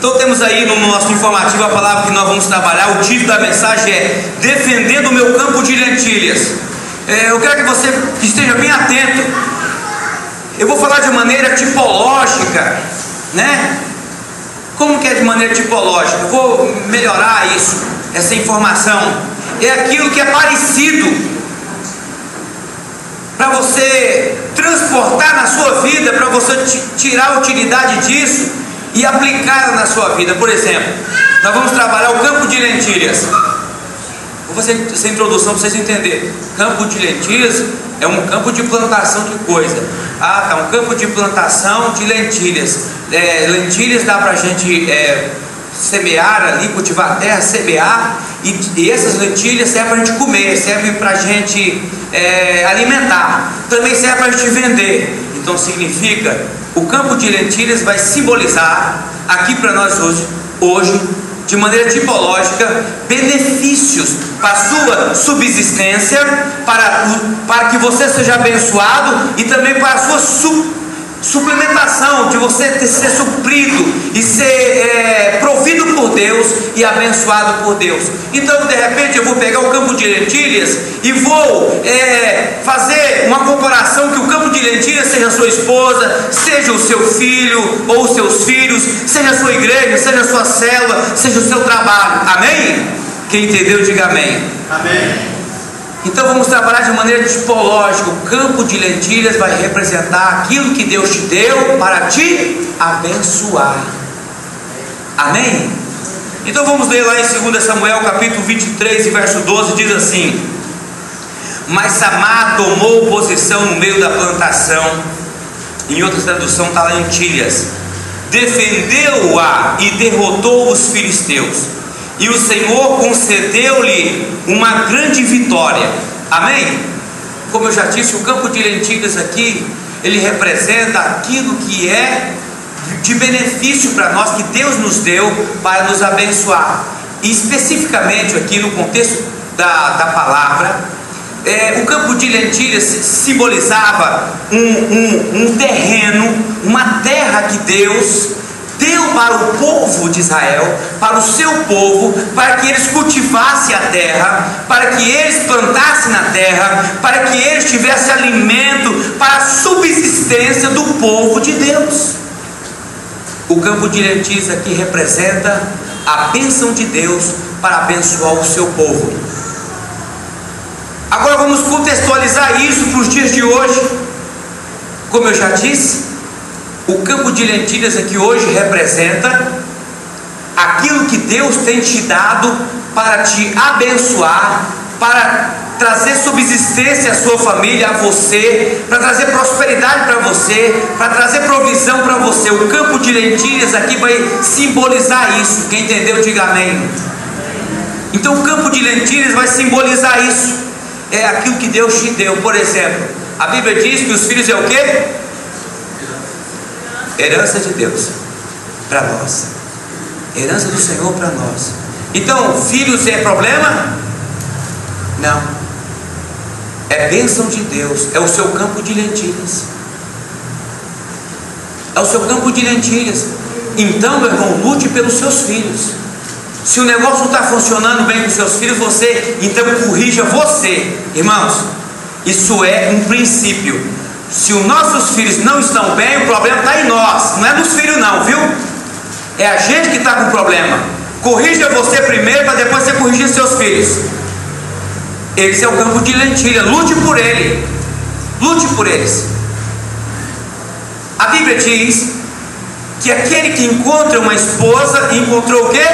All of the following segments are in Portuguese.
Então temos aí no nosso informativo a palavra que nós vamos trabalhar. O título da mensagem é Defendendo o Meu Campo de Lentilhas. Eu quero que você esteja bem atento. Eu vou falar de maneira tipológica, né? Como que é de maneira tipológica? Eu vou melhorar isso, essa informação. É aquilo que é parecido, para você transportar na sua vida, para você tirar a utilidade disso e aplicá-la na sua vida. Por exemplo, nós vamos trabalhar o campo de lentilhas. Vou fazer essa introdução para vocês entenderem. Campo de lentilhas é um campo de plantação de coisa. Ah, tá, um campo de plantação de lentilhas. Lentilhas dá para a gente semear ali, cultivar a terra, semear, e essas lentilhas servem para a gente comer, servem para a gente alimentar, também serve para a gente vender. Então significa, o campo de lentilhas vai simbolizar aqui para nós hoje, de maneira tipológica, benefícios para a sua subsistência, para que você seja abençoado, e também para a sua suplementação, de você ser suprido e ser provido por Deus e abençoado por Deus. Então de repente eu vou pegar o campo de lentilhas e vou fazer uma comparação, que o campo de lentilhas seja a sua esposa, seja o seu filho ou os seus filhos, seja a sua igreja, seja a sua célula, seja o seu trabalho. Amém? Quem entendeu diga amém. Amém. Então vamos trabalhar de maneira tipológica. O campo de lentilhas vai representar aquilo que Deus te deu para te abençoar. Amém? Então vamos ler lá em 2 Samuel capítulo 23 e verso 12, diz assim: Mas Samar tomou posição no meio da plantação. Em outra tradução está lentilhas. Defendeu-a e derrotou os filisteus, e o Senhor concedeu-lhe uma grande vitória. Amém? Como eu já disse, o campo de lentilhas aqui, ele representa aquilo que é de benefício para nós, que Deus nos deu para nos abençoar. E especificamente aqui no contexto da palavra, o campo de lentilhas simbolizava um terreno, uma terra que Deus deu para o povo de Israel, para o seu povo, para que eles cultivassem a terra, para que eles plantassem na terra, para que eles tivessem alimento para a subsistência do povo de Deus. O campo de lentilhas aqui representa a bênção de Deus para abençoar o seu povo. Agora vamos contextualizar isso para os dias de hoje. Como eu já disse, o campo de lentilhas aqui hoje representa aquilo que Deus tem te dado para te abençoar, para trazer subsistência à sua família, a você, para trazer prosperidade para você, para trazer provisão para você. O campo de lentilhas aqui vai simbolizar isso. Quem entendeu, diga amém. Então o campo de lentilhas vai simbolizar isso. É aquilo que Deus te deu. Por exemplo, a Bíblia diz que os filhos é o quê? Herança de Deus para nós, herança do Senhor para nós. Então, filhos é problema? Não, é bênção de Deus, é o seu campo de lentilhas, é o seu campo de lentilhas. Então, meu irmão, lute pelos seus filhos. Se o negócio não está funcionando bem com seus filhos, você então corrija você. Irmãos, isso é um princípio. Se os nossos filhos não estão bem, o problema está em nós, não é nos filhos não, viu? É a gente que está com o problema. Corrija você primeiro, para depois você corrigir seus filhos. Esse é o campo de lentilha, lute por ele, lute por eles. A Bíblia diz que aquele que encontra uma esposa, encontrou o quê?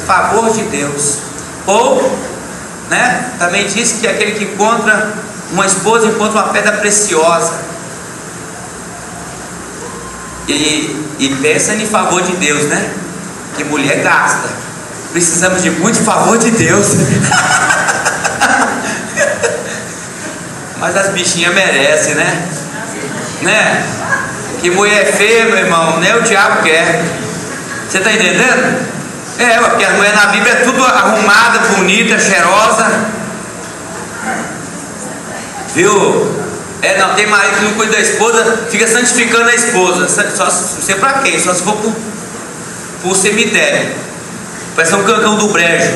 Favor de Deus. Ou, também diz que aquele que encontra uma esposa encontra uma pedra preciosa. E pensa em favor de Deus, né? Que mulher gasta. Precisamos de muito favor de Deus. Mas as bichinhas merecem, né? Que mulher feia, meu irmão, nem o diabo quer. Você está entendendo? Porque a mulher na Bíblia é tudo arrumada, bonita, cheirosa. Viu? Não tem marido que não cuida da esposa, fica santificando a esposa. Só, não sei pra quê, só se for pro cemitério. Parece um cancão do brejo,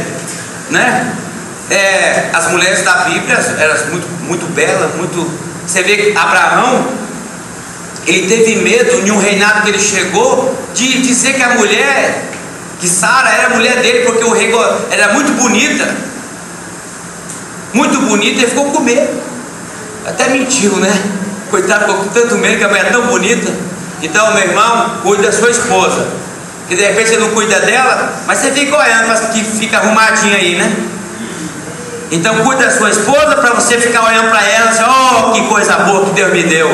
né? As mulheres da Bíblia eram muito belas, muito. Você vê que Abraão, ele teve medo em um reinado que ele chegou de dizer que a mulher, que Sara era a mulher dele, porque o rei era muito bonita, e ficou com medo. Até mentiu, né? Coitado, ficou com tanto medo que a mulher é tão bonita. Então, meu irmão, cuide da sua esposa, que de repente você não cuida dela, mas você fica olhando para que fica arrumadinha aí, né? Então cuide da sua esposa para você ficar olhando para ela e dizer, oh, que coisa boa que Deus me deu.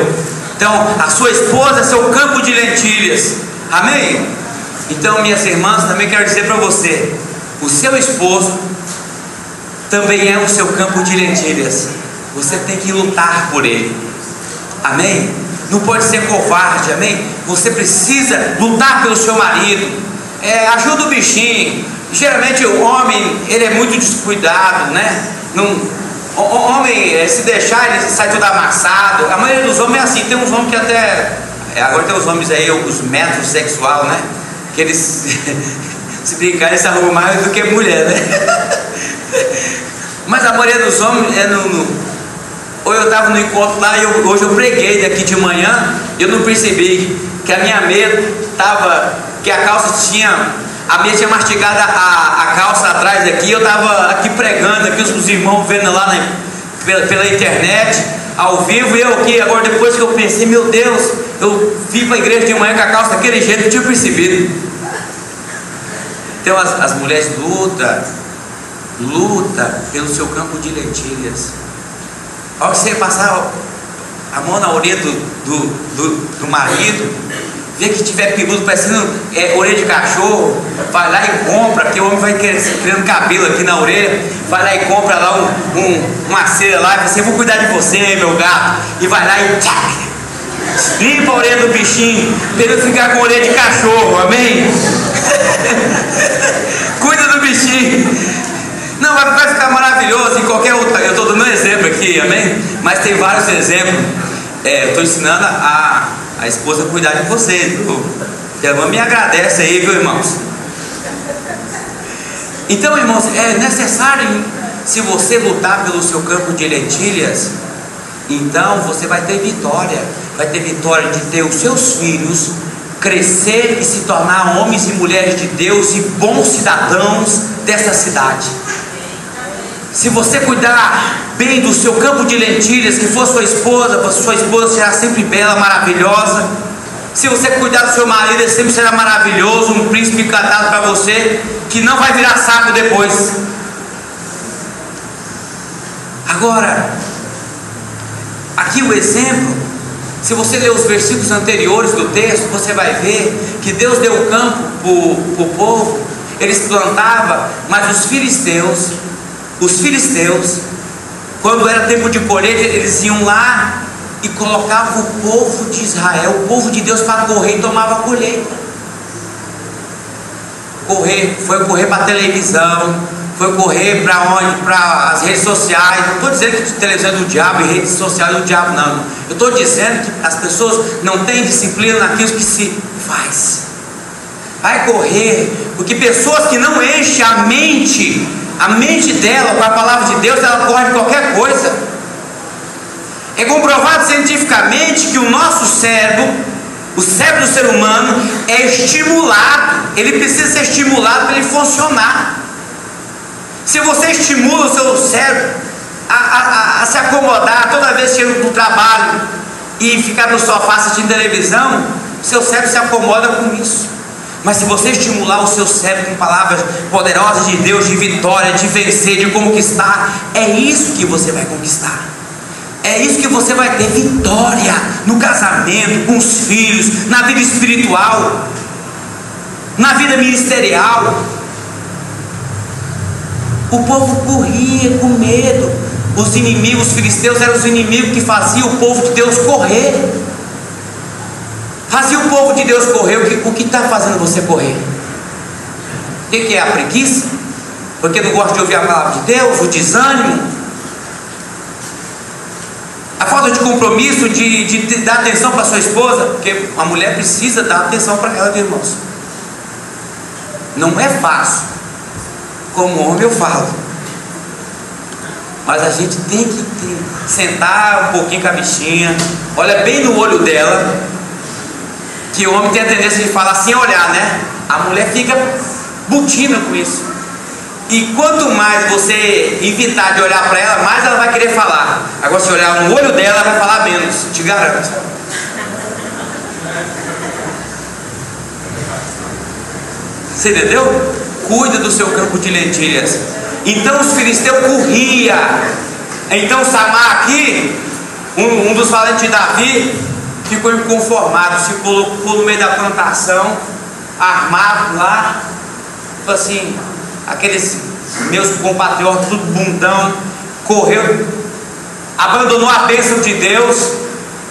Então a sua esposa é seu campo de lentilhas. Amém? Então, minhas irmãs, também quero dizer para você, o seu esposo também é o seu campo de lentilhas. Você tem que lutar por ele. Amém? Não pode ser covarde, amém? Você precisa lutar pelo seu marido. Ajuda o bichinho. Geralmente o homem, ele é muito descuidado, né? O homem, se deixar, ele sai todo amassado. A maioria dos homens é assim. Tem uns homens que até... agora tem os homens aí, os metrosexual, né? Que eles, se brincar, eles se arrumam mais do que mulher, né? Mas a maioria dos homens ou eu estava no encontro lá e hoje eu preguei daqui de manhã, eu não percebi que a minha meia estava, que a calça tinha, a meia tinha mastigado a calça atrás daqui. Eu estava aqui pregando, aqui os irmãos vendo lá pela internet, ao vivo, e eu aqui, agora depois que eu pensei, meu Deus, eu vim para a igreja de manhã com a calça daquele jeito, eu tinha percebido. Então as mulheres luta pelo seu campo de lentilhas. Ao que você passar a mão na orelha do marido, vê que tiver peludo parecendo orelha de cachorro, vai lá e compra, porque o homem vai criando cabelo aqui na orelha, vai lá e compra lá uma cera lá, e fala assim, eu vou cuidar de você, meu gato, e vai lá e tchac, limpa a orelha do bichinho, para ele ficar com orelha de cachorro, amém? Cuida do bichinho. Não, vai ficar maravilhoso em qualquer outra. Eu estou dando um exemplo aqui, amém? Mas tem vários exemplos. Eu estou ensinando a esposa a cuidar de vocês, viu? A irmã me agradece aí, viu, irmãos? Então, irmãos, é necessário, se você lutar pelo seu campo de lentilhas, então você vai ter vitória. Vai ter vitória de ter os seus filhos crescer e se tornar homens e mulheres de Deus e bons cidadãos dessa cidade. Se você cuidar bem do seu campo de lentilhas, que for sua esposa será sempre bela, maravilhosa. Se você cuidar do seu marido, ele sempre será maravilhoso, um príncipe encantado para você, que não vai virar saco depois. Agora, aqui o exemplo, se você ler os versículos anteriores do texto, você vai ver que Deus deu o campo para o povo, eles plantavam, mas os filisteus, quando era tempo de colheita, eles iam lá e colocavam o povo de Israel, o povo de Deus, para correr e tomava a colheita. Foi correr para a televisão, foi correr para onde? Para as redes sociais. Não estou dizendo que televisão é do diabo e rede social é do diabo, não. Eu estou dizendo que as pessoas não têm disciplina naquilo que se faz. Vai correr, porque pessoas que não enchem a mente dela com a palavra de Deus, ela corre de qualquer coisa. É comprovado cientificamente que o nosso cérebro, o cérebro do ser humano, é estimulado. Ele precisa ser estimulado para ele funcionar. Se você estimula o seu cérebro a se acomodar toda vez que chega no trabalho e ficar no sofá assistindo televisão, seu cérebro se acomoda com isso. Mas se você estimular o seu cérebro com palavras poderosas de Deus, de vitória, de vencer, de conquistar, é isso que você vai conquistar. É isso que você vai ter vitória no casamento, com os filhos, na vida espiritual, na vida ministerial. O povo corria com medo. Os inimigos, os filisteus eram os inimigos que faziam o povo de Deus correr. Fazia o povo de Deus correr. O que está fazendo você correr? O que é a preguiça? Porque não gosta de ouvir a palavra de Deus? O desânimo? A falta de compromisso de dar atenção para sua esposa? Porque a mulher precisa dar atenção para ela, irmãos. Não é fácil. Como homem eu falo. Mas a gente tem que sentar um pouquinho com a bichinha, olha bem no olho dela, que o homem tem a tendência de falar sem olhar, né? A mulher fica butina com isso. E quanto mais você evitar de olhar para ela, mais ela vai querer falar. Agora, se olhar no olho dela, ela vai falar menos, te garanto. Você entendeu? Cuida do seu campo de lentilhas. Então os filisteus corriam. Então Samar aqui, um dos valentes de Davi, ficou inconformado, se colocou no meio da plantação, armado lá, falou assim, aqueles meus compatriotas, tudo bundão, correu, abandonou a bênção de Deus,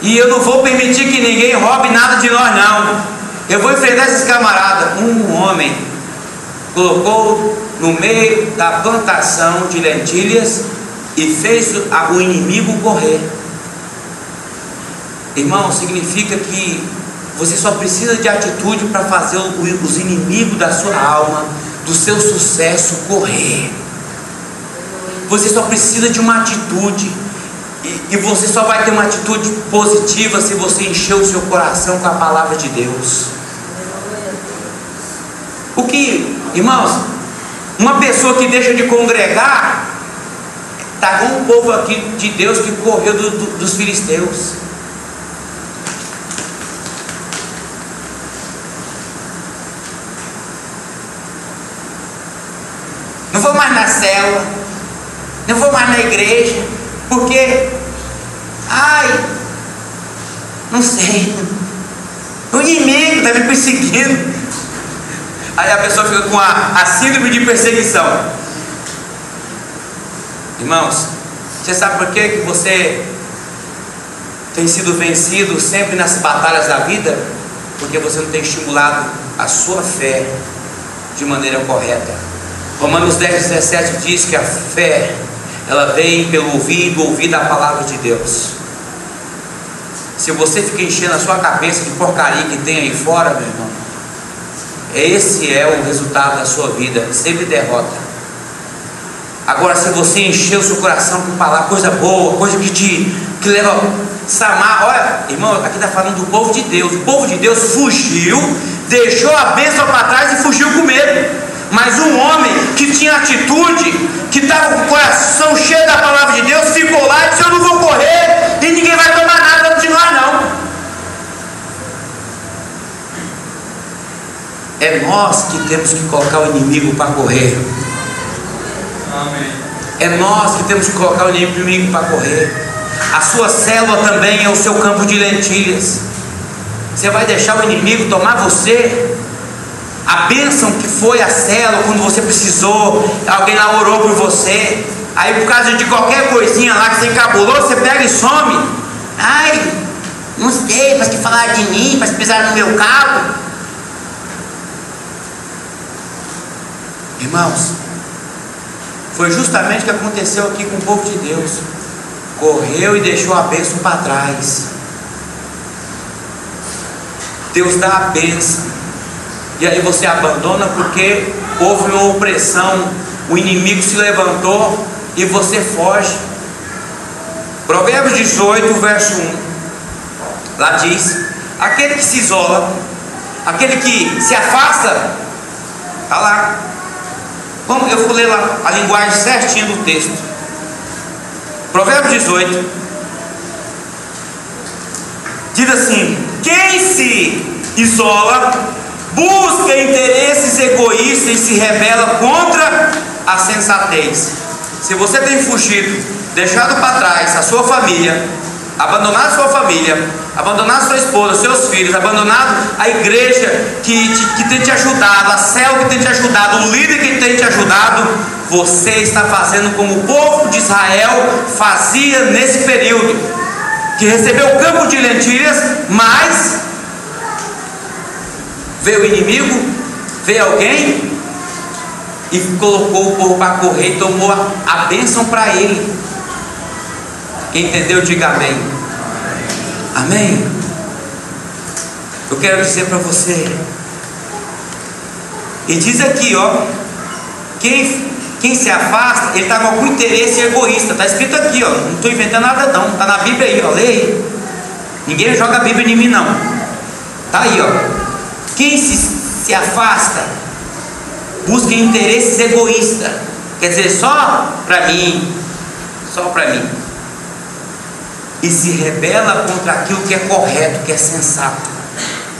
e eu não vou permitir que ninguém roube nada de nós não. Eu vou enfrentar esses camaradas. Um homem colocou no meio da plantação de lentilhas e fez o inimigo correr. Irmão, significa que você só precisa de atitude para fazer os inimigos da sua alma, do seu sucesso, correr. Você só precisa de uma atitude, e você só vai ter uma atitude positiva se você encher o seu coração com a palavra de Deus. Irmãos, uma pessoa que deixa de congregar está com um povo aqui de Deus que correu dos filisteus. Não vou mais na célula, não vou mais na igreja, porque, não sei, o inimigo está me perseguindo. Aí a pessoa fica com a síndrome de perseguição. Irmãos, você sabe por que você tem sido vencido sempre nas batalhas da vida? Porque você não tem estimulado a sua fé de maneira correta. Romanos 10:17 diz que a fé, ela vem pelo ouvir da palavra de Deus. Se você fica enchendo a sua cabeça de porcaria que tem aí fora, meu irmão, esse é o resultado da sua vida, sempre derrota. Agora, se você encher o seu coração com palavra, coisa boa, coisa que leva Samar, olha, irmão, aqui está falando do povo de Deus. O povo de Deus fugiu, deixou a bênção para trás e fugiu com medo. Mas um homem que tinha atitude, que estava com o coração cheio da palavra de Deus, ficou lá e disse: eu não vou correr e ninguém vai tomar nada de nós não. É nós que temos que colocar o inimigo para correr. Amém. É nós que temos que colocar o inimigo para correr. A sua célula também é o seu campo de lentilhas. Você vai deixar o inimigo tomar você? A bênção que foi a célula, quando você precisou, alguém lá orou por você, aí por causa de qualquer coisinha lá que você encabulou, você pega e some. Não sei, mas que falaram de mim, mas pisaram no meu carro. Irmãos, foi justamente o que aconteceu aqui com o povo de Deus. Correu e deixou a bênção para trás. Deus dá a bênção, e aí você abandona porque houve uma opressão, o inimigo se levantou e você foge. Provérbios 18, verso 1, lá diz: aquele que se isola, aquele que se afasta, está lá. Eu vou ler lá a linguagem certinha do texto. Provérbios 18 diz assim: quem se isola busca interesses egoístas e se rebela contra a sensatez. Se você tem fugido, deixado para trás a sua família, abandonado a sua família, abandonado a sua esposa, seus filhos, abandonado a igreja que tem te ajudado, a célula que tem te ajudado, o líder que tem te ajudado, você está fazendo como o povo de Israel fazia nesse período, que recebeu o campo de lentilhas, mas veio o inimigo, veio alguém e colocou o povo para correr e tomou a bênção para ele. Quem entendeu, diga amém. Amém. Eu quero dizer para você, E diz aqui, ó, quem se afasta, ele está com algum interesse egoísta. Está escrito aqui, ó, não estou inventando nada não, está na Bíblia aí, ó, lê aí. Ninguém joga a Bíblia em mim não. Está aí, ó. Quem se afasta busca interesses egoístas, quer dizer, só para mim, e se rebela contra aquilo que é correto, que é sensato.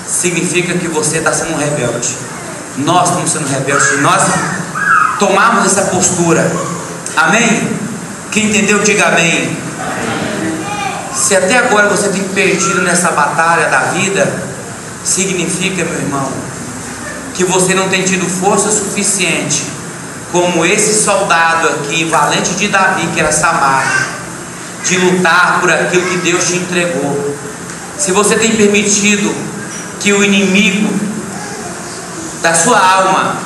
Significa que você está sendo um rebelde. Nós estamos sendo rebeldes. Se nós tomarmos essa postura, amém? Quem entendeu, diga amém. Se até agora você tem perdido nessa batalha da vida, significa, meu irmão, que você não tem tido força suficiente, como esse soldado aqui, valente de Davi, que era Samar, de lutar por aquilo que Deus te entregou. Se você tem permitido que o inimigo da sua alma,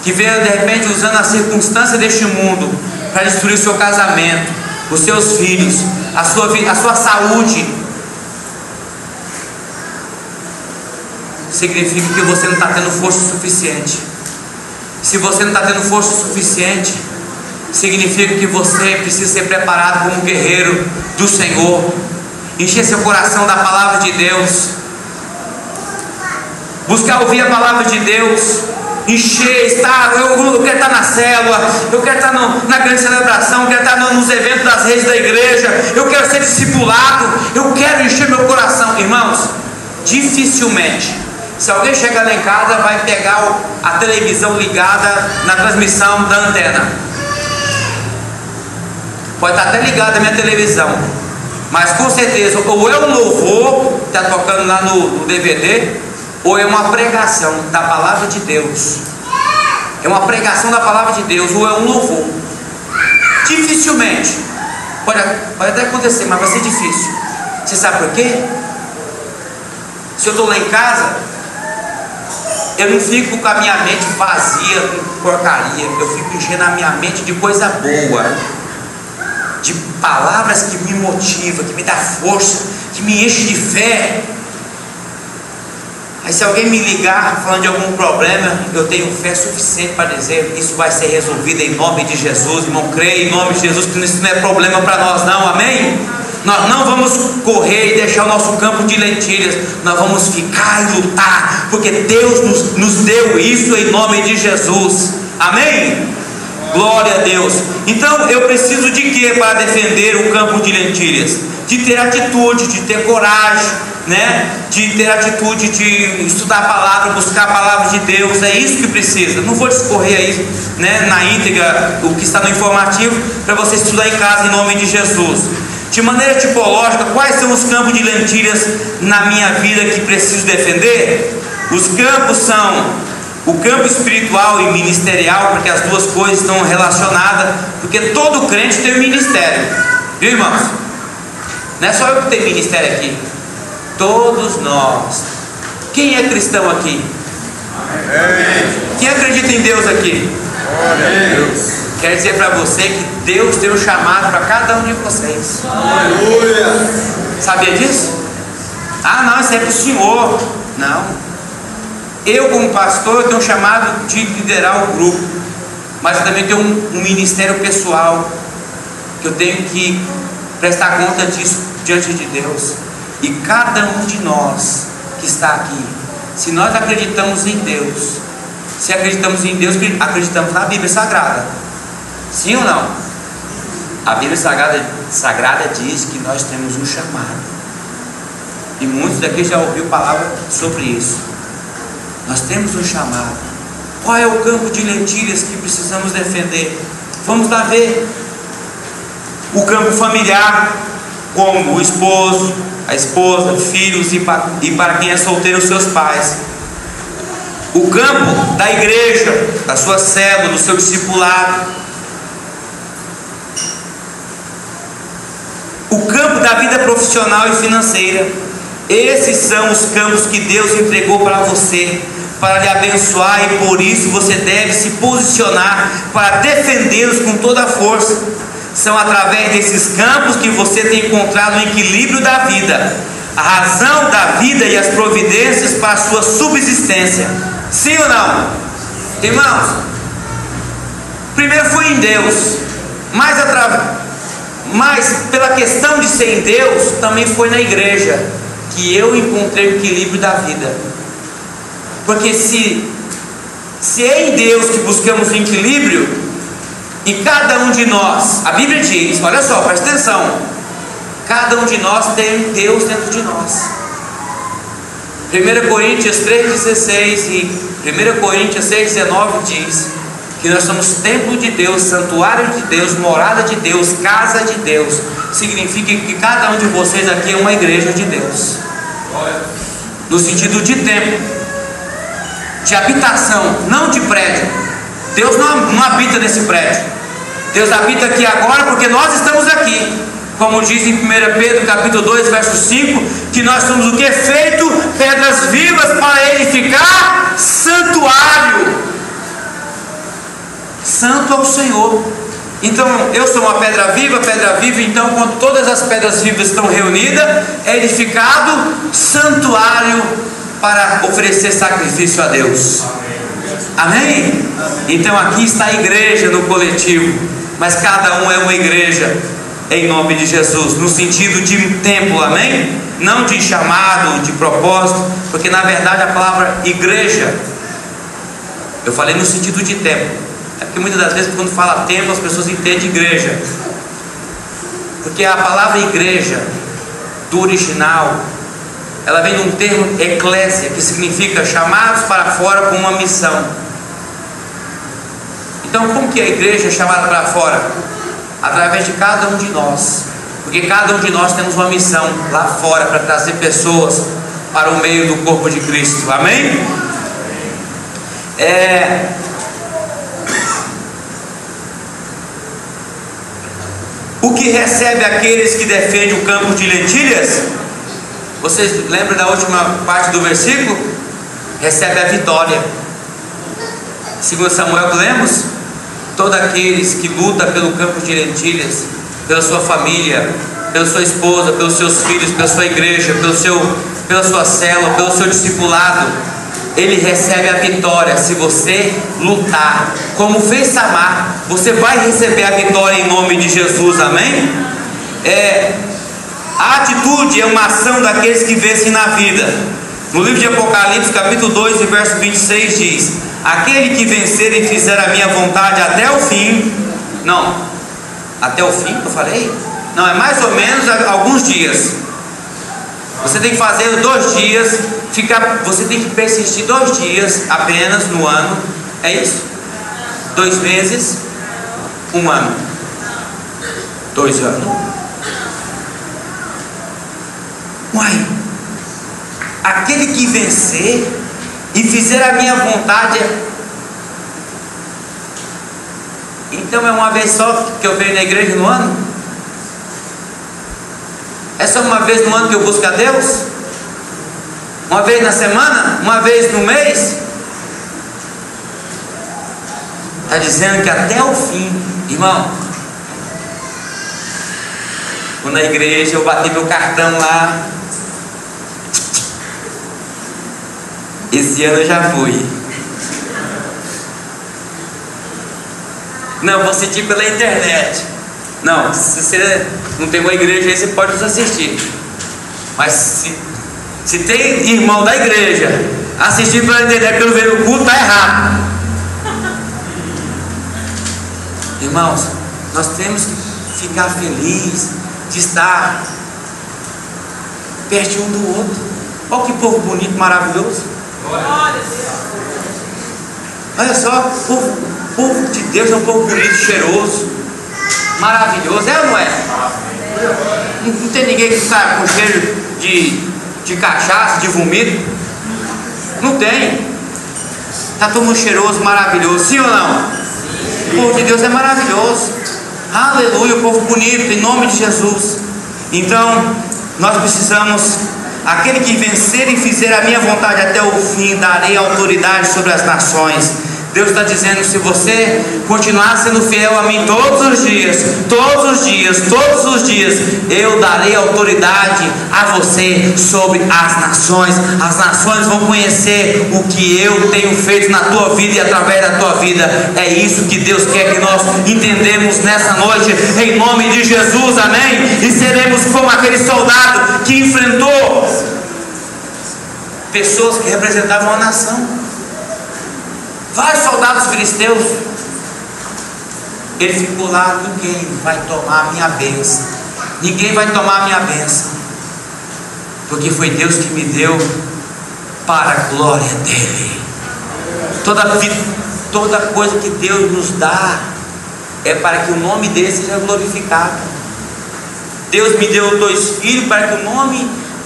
que veio de repente usando a circunstância deste mundo para destruir o seu casamento, os seus filhos, a sua saúde, significa que você não está tendo força suficiente. Se você não está tendo força suficiente, significa que você precisa ser preparado como um guerreiro do Senhor, encher seu coração da palavra de Deus, buscar ouvir a palavra de Deus, encher, eu quero estar na célula, eu quero estar na grande celebração, eu quero estar nos eventos das redes da igreja, eu quero ser discipulado, eu quero encher meu coração. Irmãos, dificilmente, se alguém chegar lá em casa, vai pegar a televisão ligada na transmissão da antena. Pode estar até ligada a minha televisão, mas com certeza, ou é um louvor que está tocando lá no DVD, ou é uma pregação da palavra de Deus. É uma pregação da palavra de Deus, ou é um louvor. Dificilmente, pode até acontecer, mas vai ser difícil. Você sabe por quê? Se eu estou lá em casa, eu não fico com a minha mente vazia com porcaria, eu fico enchendo a minha mente de coisa boa, de palavras que me motivam, que me dá força, que me enche de fé. Aí se alguém me ligar falando de algum problema, eu tenho fé suficiente para dizer: isso vai ser resolvido em nome de Jesus. Irmão, creia em nome de Jesus que isso não é problema para nós não, amém? Nós não vamos correr e deixar o nosso campo de lentilhas, nós vamos ficar e lutar, porque Deus nos deu isso em nome de Jesus, amém? Glória a Deus. Então eu preciso de quê para defender o campo de lentilhas? De ter atitude, de ter coragem, né? De ter atitude de estudar a palavra, buscar a palavra de Deus. É isso que precisa. Não vou discorrer aí, né, na íntegra o que está no informativo, para você estudar em casa em nome de Jesus. De maneira tipológica, quais são os campos de lentilhas na minha vida que preciso defender? Os campos são o campo espiritual e ministerial, porque as duas coisas estão relacionadas, porque todo crente tem um ministério, viu, irmãos? Não é só eu que tenho ministério aqui, todos nós. Quem é cristão aqui? Amém. Quem acredita em Deus aqui? Amém. Quero dizer para você que Deus tem um chamado para cada um de vocês. Aleluia. Sabia disso? Ah, não, isso é para o Senhor. Não. Eu, como pastor, tenho um chamado de liderar o grupo, mas eu também tenho um ministério pessoal, que eu tenho que prestar conta disso diante de Deus. E cada um de nós que está aqui, se nós acreditamos em Deus, se acreditamos em Deus, acreditamos na Bíblia Sagrada. Sim ou não? A Bíblia Sagrada diz que nós temos um chamado, e muitos daqui já ouviram palavra sobre isso. Nós temos um chamado. Qual é o campo de lentilhas que precisamos defender? Vamos lá ver. O campo familiar, como o esposo, a esposa, filhos e para quem é solteiro, os seus pais. O campo da igreja, da sua célula, do seu discipulado. O campo da vida profissional e financeira. Esses são os campos que Deus entregou para você, para lhe abençoar, e por isso você deve se posicionar para defendê-los com toda a força. São através desses campos que você tem encontrado o equilíbrio da vida, a razão da vida e as providências para a sua subsistência. Sim ou não? Irmãos, primeiro foi em Deus, mas pela questão de ser em Deus, também foi na igreja que eu encontrei o equilíbrio da vida. Porque se é em Deus que buscamos o equilíbrio, e cada um de nós, a Bíblia diz, olha só, presta atenção, cada um de nós tem Deus dentro de nós. 1 Coríntios 3,16 e 1 Coríntios 6,19 diz que nós somos templo de Deus, santuário de Deus, morada de Deus, casa de Deus. Significa que cada um de vocês aqui é uma igreja de Deus, no sentido de templo, de habitação, não de prédio. Deus não habita nesse prédio. Deus habita aqui agora porque nós estamos aqui. Como diz em 1 Pedro capítulo 2, verso 5, que nós somos o que? Feito pedras vivas para edificar santuário. Santo ao Senhor. Então eu sou uma pedra viva, então quando todas as pedras vivas estão reunidas, é edificado santuário para oferecer sacrifício a Deus. Amém? Então aqui está a igreja no coletivo, mas cada um é uma igreja em nome de Jesus, no sentido de templo, amém? Não de chamado, de propósito, porque na verdade a palavra igreja, eu falei no sentido de templo, é porque muitas das vezes quando fala templo as pessoas entendem igreja, porque a palavra igreja do original, ela vem de um termo eclésia, que significa chamados para fora com uma missão. Então como que a igreja é chamada para fora? Através de cada um de nós, porque cada um de nós temos uma missão lá fora para trazer pessoas para o meio do corpo de Cristo, amém? O que recebe aqueles que defendem o campo de lentilhas? Vocês lembram da última parte do versículo? Recebe a vitória. Segundo Samuel que lemos, todos aqueles que lutam pelo campo de lentilhas, pela sua família, pela sua esposa, pelos seus filhos, pela sua igreja, pela sua célula, pelo seu discipulado, ele recebe a vitória. Se você lutar, como fez Samar, você vai receber a vitória em nome de Jesus, amém? A atitude é uma ação daqueles que vencem na vida. No livro de Apocalipse, capítulo 2, verso 26 diz: aquele que vencer e fizer a minha vontade até o fim. Não, até o fim eu falei? Não, é mais ou menos alguns dias. Você tem que fazer 2 dias, você tem que persistir 2 dias apenas no ano. É isso? 2 meses, 1 ano, 2 anos. Uai, aquele que vencer e fizer a minha vontade. Então é uma vez só que eu venho na igreja no ano? É só uma vez no ano que eu busco a Deus? Uma vez na semana? Uma vez no mês? Está dizendo que até o fim, irmão. Quando na igreja eu bati meu cartão lá, esse ano eu já fui. Não, vou assistir pela internet. Não, se você não tem uma igreja aí, você pode nos assistir. Mas se tem irmão da igreja assistir pela internet pelo ver o culto, está errado. Irmãos, nós temos que ficar felizes de estar perto um do outro. Olha que povo bonito, maravilhoso. Olha só, o povo de Deus é um povo bonito, cheiroso, maravilhoso, é ou não é? Não tem ninguém que está com cheiro de cachaça, de vomito. Não tem. Está todo mundo cheiroso, maravilhoso, sim ou não? O povo de Deus é maravilhoso. Aleluia, o povo bonito, em nome de Jesus. Então, nós precisamos. Aquele que vencer e fizer a minha vontade até o fim, darei autoridade sobre as nações. Deus está dizendo: se você continuar sendo fiel a mim todos os dias, eu darei autoridade a você sobre as nações. As nações vão conhecer o que eu tenho feito na tua vida e através da tua vida. É isso que Deus quer que nós entendemos nessa noite, em nome de Jesus, amém? E seremos como aquele soldado que enfrentou pessoas que representavam a nação, vários soldados filisteus. Ele ficou lá: ninguém vai tomar a minha bênção, ninguém vai tomar a minha bênção, porque foi Deus que me deu para a glória dele. Toda coisa que Deus nos dá é para que o nome dele seja glorificado. Deus me deu 2 filhos para que o nome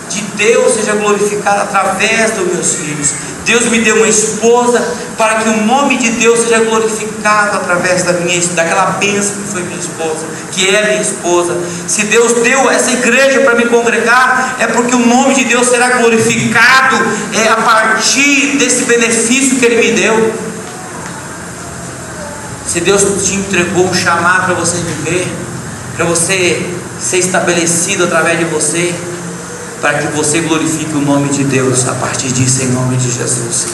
de Deus seja glorificado através dos meus filhos. Deus me deu uma esposa para que o nome de Deus seja glorificado através daquela bênção que foi minha esposa, que é minha esposa. Se Deus deu essa igreja para me congregar, é porque o nome de Deus será glorificado a partir desse benefício que Ele me deu. Se Deus te entregou um chamado para você viver, para você ser estabelecido através de você, para que você glorifique o nome de Deus a partir disso, em nome de Jesus.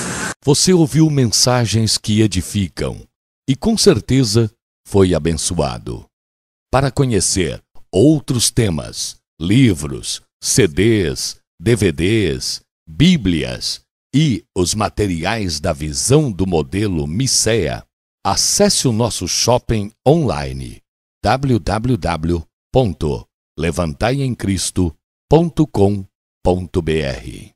Você ouviu mensagens que edificam e com certeza foi abençoado. Para conhecer outros temas, livros, CDs, DVDs, Bíblias e os materiais da visão do modelo Missea, acesse o nosso shopping online www.levantaiemcristo.com.br.